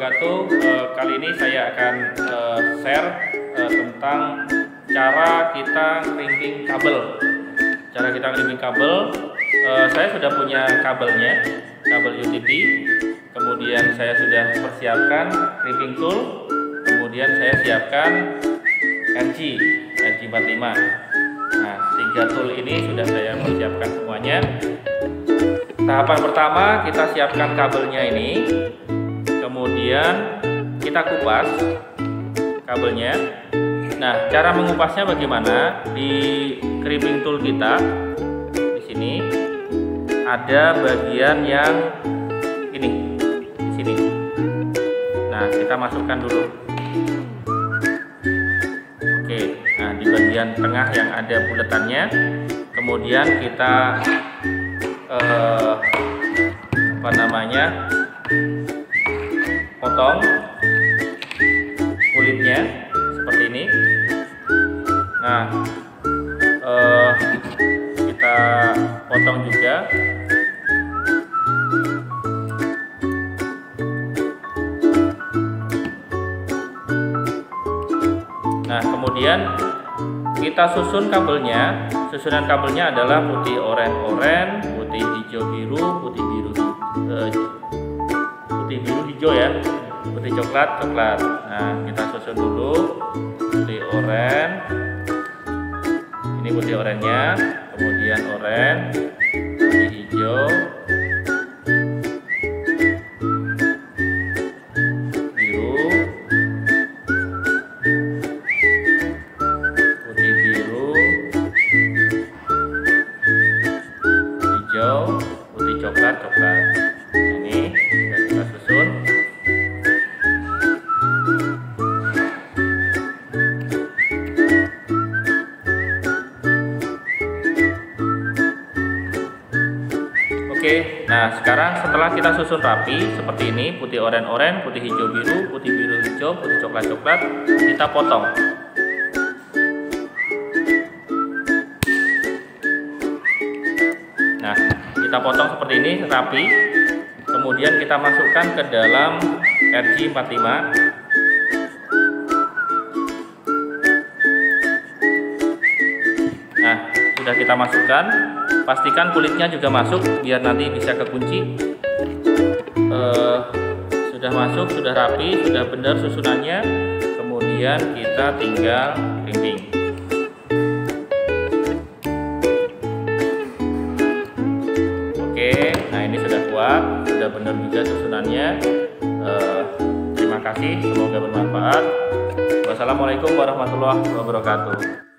wabarakatuh. Kali ini saya akan share tentang cara kita crimping kabel. Saya sudah punya kabelnya, kabel UTP. Kemudian saya sudah persiapkan crimping tool. Kemudian saya siapkan RG45. Nah, 3 tool ini sudah saya persiapkan semuanya. Tahapan pertama, kita siapkan kabelnya ini. Kemudian kita kupas kabelnya. Nah, cara mengupasnya bagaimana? Di crimping tool kita di sini ada bagian yang ini, di sini. Nah, kita masukkan dulu. Oke, nah di bagian tengah yang ada buletannya. Kemudian kita potong kulitnya seperti ini. Nah, kita potong juga. Nah, kemudian kita susun kabelnya. Susunan kabelnya adalah putih oranye, putih hijau biru, putih biru hijau ya, putih coklat. Nah, kita susun dulu putih oranye. Ini putih oranye, kemudian oranye, putih hijau, biru, putih biru, hijau, putih coklat. Nah, ini sudah kita susun. Oke, nah sekarang setelah kita susun rapi seperti ini, putih oranye, putih hijau biru, putih biru hijau, putih coklat, kita potong. Nah, kita potong seperti ini rapi. Kemudian kita masukkan ke dalam RG45. Nah, sudah kita masukkan. Pastikan kulitnya juga masuk biar nanti bisa kekunci. Sudah masuk, sudah rapi, sudah benar susunannya. Kemudian kita tinggal crimping. Oke, nah ini sudah kuat, sudah benar juga susunannya. Terima kasih, semoga bermanfaat. Wassalamualaikum warahmatullahi wabarakatuh.